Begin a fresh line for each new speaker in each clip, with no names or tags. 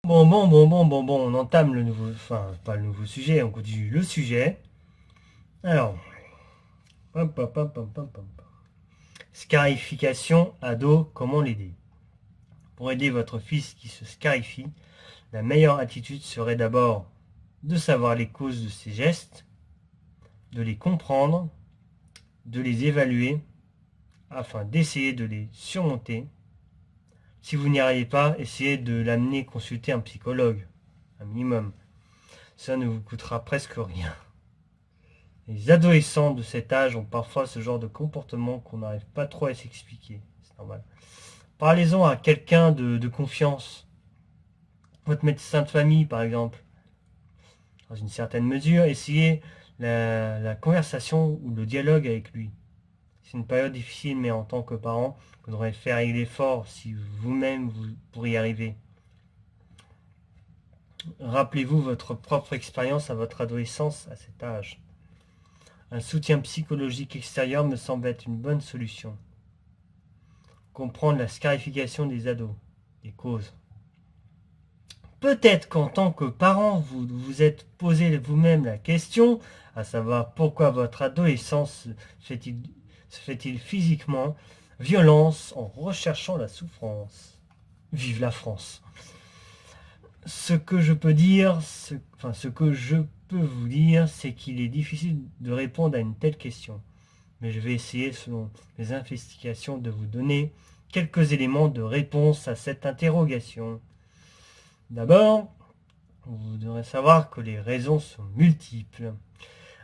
Bon, on entame le nouveau, enfin, pas le nouveau sujet, on continue le sujet. Alors, hop, hop, hop, hop, hop, hop. Scarification, ado, comment l'aider? Pour aider votre fils qui se scarifie, la meilleure attitude serait d'abord de savoir les causes de ses gestes, de les comprendre, de les évaluer, afin d'essayer de les surmonter. Si vous n'y arrivez pas, essayez de l'amener consulter un psychologue, un minimum. Ça ne vous coûtera presque rien. Les adolescents de cet âge ont parfois ce genre de comportement qu'on n'arrive pas trop à s'expliquer. C'est normal. Parlez-en à quelqu'un de confiance. Votre médecin de famille, par exemple. Dans une certaine mesure, essayez la conversation ou le dialogue avec lui. C'est une période difficile, mais en tant que parent, vous devrez faire l'effort si vous-même vous pourriez y arriver. Rappelez-vous votre propre expérience à votre adolescence à cet âge. Un soutien psychologique extérieur me semble être une bonne solution. Comprendre la scarification des ados, des causes. Peut-être qu'en tant que parent, vous vous êtes posé vous-même la question, à savoir pourquoi votre adolescent se fait-il physiquement violence en recherchant la souffrance. Vive la France. Ce que je peux vous dire, c'est qu'il est difficile de répondre à une telle question. Mais je vais essayer, selon mes investigations, de vous donner quelques éléments de réponse à cette interrogation. D'abord, vous devrez savoir que les raisons sont multiples.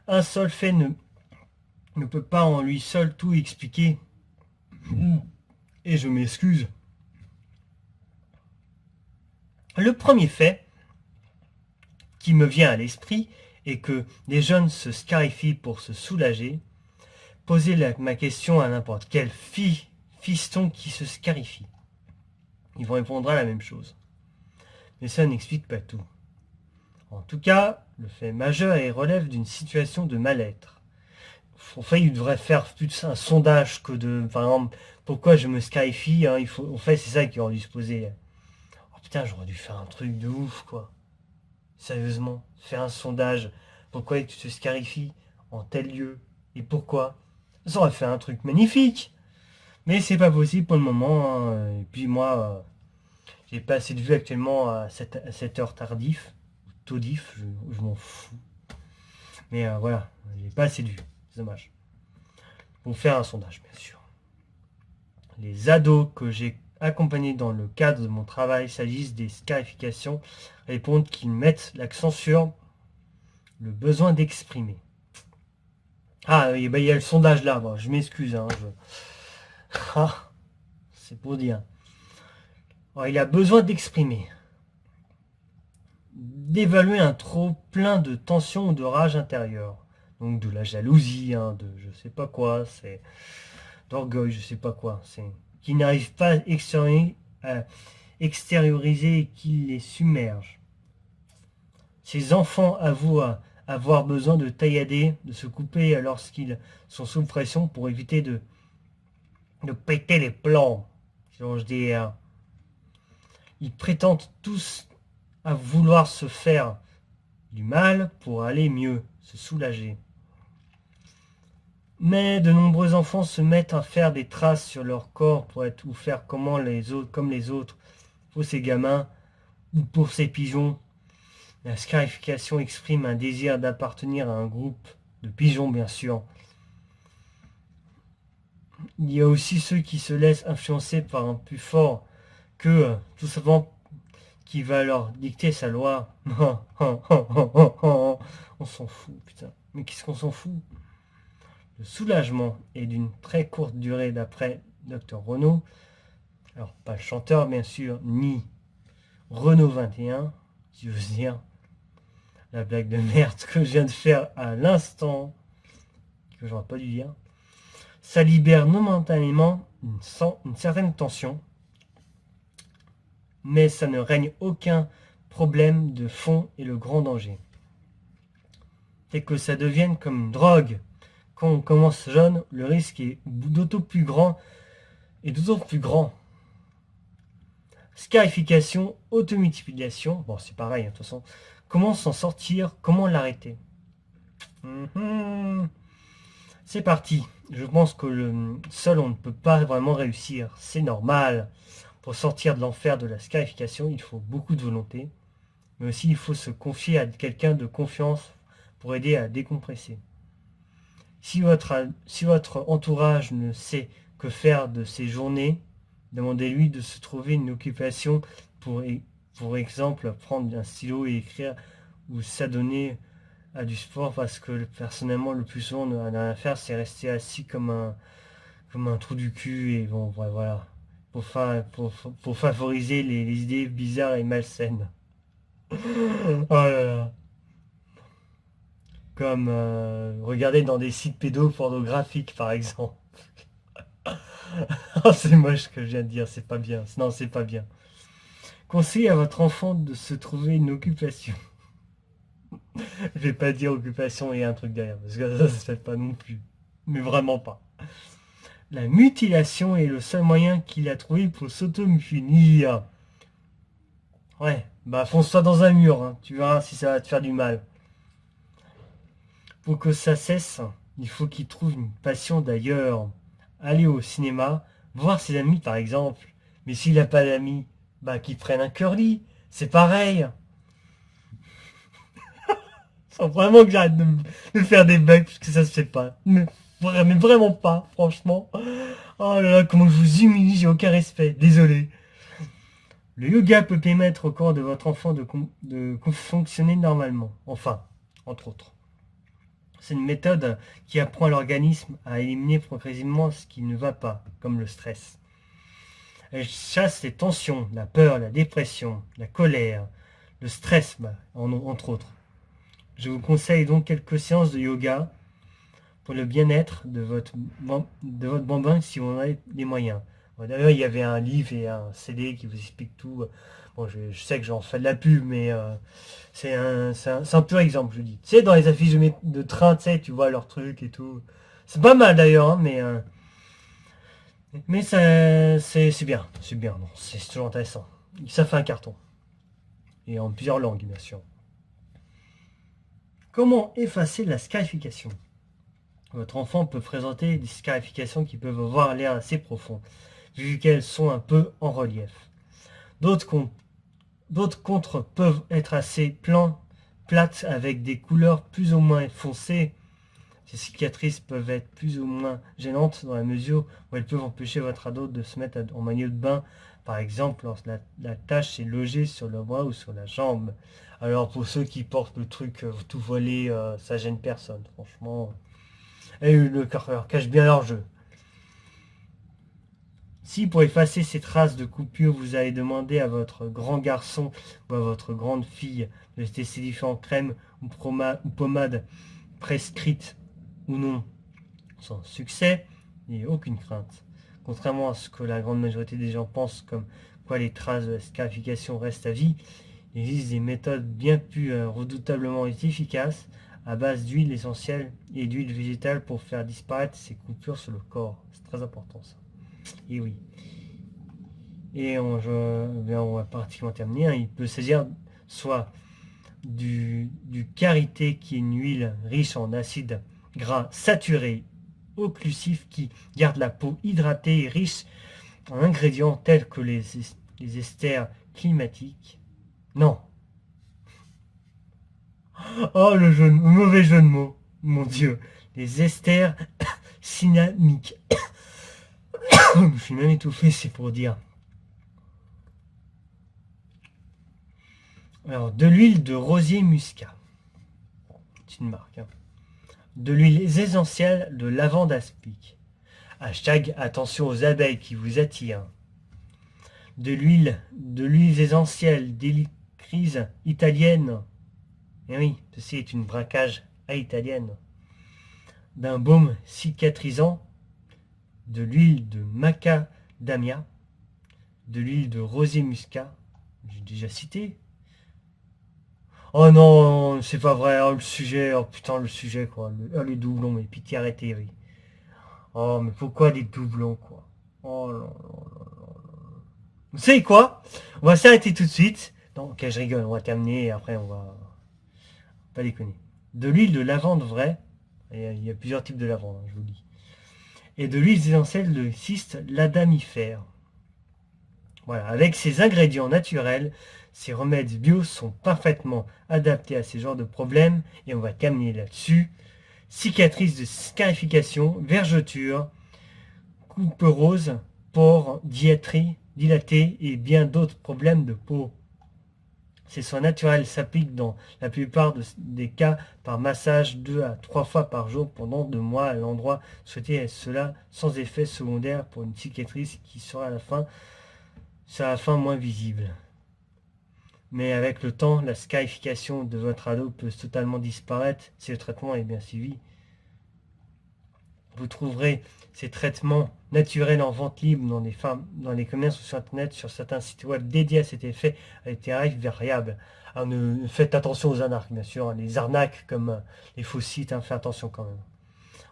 Un seul fait ne peut pas en lui seul tout expliquer. Et je m'excuse. Le premier fait qui me vient à l'esprit est que les jeunes se scarifient pour se soulager. Posez ma question à n'importe quel fiston qui se scarifie. Ils vont répondre à la même chose. Mais ça n'explique pas tout. En tout cas, le fait majeur relève d'une situation de mal-être. En fait, il devrait faire plus un sondage que de... Par exemple, pourquoi je me scarifie, hein, en fait, c'est ça qui aurait dû se poser. Oh putain, j'aurais dû faire un truc de ouf, quoi. Sérieusement, faire un sondage. Pourquoi tu te scarifies en tel lieu? Et pourquoi? Ça aurait fait un truc magnifique. Mais c'est pas possible pour le moment. Hein. Et puis moi, j'ai pas assez de vues actuellement à 7 heures tardif. Tardif, je m'en fous. Mais voilà, j'ai pas assez de vues. C'est dommage. Pour faire un sondage, bien sûr. Les ados que j'ai accompagnés dans le cadre de mon travail, s'agisse des scarifications, répondent qu'ils mettent l'accent sur le besoin d'exprimer. Ah, il y a le sondage là, bon, je m'excuse. Hein, ah, c'est pour dire. Alors, il a besoin d'exprimer, d'évaluer un trop plein de tension ou de rage intérieure. Donc de la jalousie, hein, de je sais pas quoi, c'est d'orgueil, je sais pas quoi, c'est qui n'arrive pas à extérioriser et qui les submerge. Ces enfants avouent avoir besoin de taillader, de se couper lorsqu'ils sont sous pression pour éviter de péter les plombs, si j'ose dire. Ils prétendent tous à vouloir se faire du mal pour aller mieux, se soulager. Mais de nombreux enfants se mettent à faire des traces sur leur corps pour être ou faire comme les autres, pour ces gamins ou pour ces pigeons. La scarification exprime un désir d'appartenir à un groupe de pigeons, bien sûr. Il y a aussi ceux qui se laissent influencer par un plus fort que tout simplement qui va leur dicter sa loi. On s'en fout, putain. Mais qu'est-ce qu'on s'en fout? Le soulagement est d'une très courte durée d'après Dr Renaud. Alors, pas le chanteur, bien sûr, ni Renaud 21, si je veux dire. La blague de merde que je viens de faire à l'instant, que j'aurais pas dû dire. Ça libère momentanément une certaine tension, mais ça ne règne aucun problème de fond et le grand danger. C'est que ça devienne comme une drogue. Quand on commence jeune, le risque est d'autant plus grand et d'autant plus grand. Scarification, automultiplication. Bon, c'est pareil, hein, de toute façon. Comment s'en sortir? Comment l'arrêter? C'est parti. Je pense que seul, on ne peut pas vraiment réussir. C'est normal. Pour sortir de l'enfer de la scarification, il faut beaucoup de volonté. Mais aussi, il faut se confier à quelqu'un de confiance pour aider à décompresser. Si votre entourage ne sait que faire de ses journées, demandez-lui de se trouver une occupation pour exemple prendre un stylo et écrire ou s'adonner à du sport parce que personnellement le plus souvent on n'a rien à faire, c'est rester assis comme un trou du cul et bon voilà. Pour favoriser les idées bizarres et malsaines. Oh là là. Comme regarder dans des sites pédopornographiques par exemple. Oh, c'est moche ce que je viens de dire, c'est pas bien. Non, c'est pas bien. Conseillez à votre enfant de se trouver une occupation. Je vais pas dire occupation et un truc derrière, parce que ça se fait pas non plus. Mais vraiment pas. La mutilation est le seul moyen qu'il a trouvé pour s'auto-punir. Ouais, bah fonce-toi dans un mur, hein. Tu verras si ça va te faire du mal. Pour que ça cesse, il faut qu'il trouve une passion d'ailleurs. Aller au cinéma, voir ses amis par exemple. Mais s'il n'a pas d'amis, bah qu'il prenne un curly. C'est pareil. Faut vraiment que j'arrête de faire des bugs parce que ça se fait pas. Mais vraiment pas, franchement. Oh là là, comment je vous humilie, j'ai aucun respect. Désolé. Le yoga peut permettre au corps de votre enfant de fonctionner normalement. Enfin, entre autres. C'est une méthode qui apprend à l'organisme à éliminer progressivement ce qui ne va pas, comme le stress. Elle chasse les tensions, la peur, la dépression, la colère, le stress, entre autres. Je vous conseille donc quelques séances de yoga pour le bien-être de votre bambin si vous en avez les moyens. Bon, d'ailleurs, il y avait un livre et un CD qui vous expliquent tout. Bon, je sais que j'en fais de la pub, mais c'est un pur exemple, je dis. Tu sais, dans les affiches de train, tu sais, tu vois leurs trucs et tout. C'est pas mal d'ailleurs, hein, mais c'est bien. C'est bien, non, c'est toujours intéressant. Ça fait un carton. Et en plusieurs langues, bien sûr. Comment effacer la scarification? Votre enfant peut présenter des scarifications qui peuvent avoir l'air assez profond, vu qu'elles sont un peu en relief. D'autres contre peuvent être assez plates avec des couleurs plus ou moins foncées. Ces cicatrices peuvent être plus ou moins gênantes dans la mesure où elles peuvent empêcher votre ado de se mettre en maillot de bain, par exemple lorsque la tache est logée sur le bras ou sur la jambe. Alors pour ceux qui portent le truc tout volé, ça gêne personne, franchement. Et le cœur cache bien leur jeu. Si pour effacer ces traces de coupure, vous allez demander à votre grand garçon ou à votre grande fille de tester différentes crèmes ou pommades prescrites ou non, sans succès, n'ayez aucune crainte. Contrairement à ce que la grande majorité des gens pensent, comme quoi les traces de la scarification restent à vie, il existe des méthodes bien plus redoutablement efficaces à base d'huile essentielle et d'huile végétale pour faire disparaître ces coupures sur le corps. C'est très important ça. Et oui. Et on va pratiquement terminer. Hein. Il peut s'agir soit du karité qui est une huile riche en acides gras saturés occlusifs qui garde la peau hydratée et riche en ingrédients tels que les esters climatiques. Non. Oh, mauvais jeu de mots. Mon Dieu. Les esters cinnamiques. Je suis même étouffé, c'est pour dire. Alors, de l'huile de rosier muscat. C'est une marque. Hein. De l'huile essentielle de lavande aspic. Hashtag attention aux abeilles qui vous attirent. De l'huile essentielle d'hélicryse italienne. Et oui, ceci est une braquage à italienne. D'un baume cicatrisant. De l'huile de macadamia. De l'huile de rosier muscat. J'ai déjà cité. Oh non, c'est pas vrai, oh, le sujet, oh putain le sujet quoi, les doublons, mais pitié arrêtez, oui. Oh mais pourquoi des doublons quoi? Oh là là là là là. Vous savez quoi? On va s'arrêter tout de suite. Non, ok, je rigole, on va terminer et après on va pas déconner. De l'huile de lavande vraie, et il y a plusieurs types de lavande, hein, je vous le dis. Et de l'huile essentielle de cyste ladamifère. Voilà, avec ces ingrédients naturels, ces remèdes bio sont parfaitement adaptés à ces genres de problèmes et on va terminer là-dessus. Cicatrices de scarification, vergeture, coupe rose, pores, dilatés et bien d'autres problèmes de peau. Ces soins naturels s'appliquent dans la plupart des cas par massage 2 à 3 fois par jour pendant 2 mois à l'endroit souhaité, et cela sans effet secondaire pour une cicatrice qui sera à la fin moins visible. Mais avec le temps, la scarification de votre ado peut totalement disparaître si le traitement est bien suivi. Vous trouverez ces traitements naturels en vente libre dans les commerces ou sur internet, sur certains sites web dédiés à cet effet, à des tarifs variables. Alors faites attention aux arnaques, bien sûr, hein, les arnaques comme les faux sites, hein, faites attention quand même.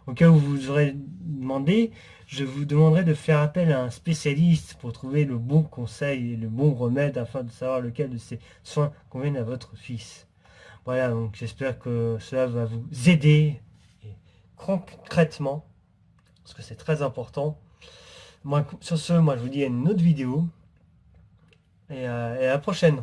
Au cas où vous aurez demandé, je vous demanderai de faire appel à un spécialiste pour trouver le bon conseil et le bon remède afin de savoir lequel de ces soins conviennent à votre fils. Voilà, donc j'espère que cela va vous aider et concrètement, parce que c'est très important. Sur ce, moi je vous dis à une autre vidéo et à la prochaine.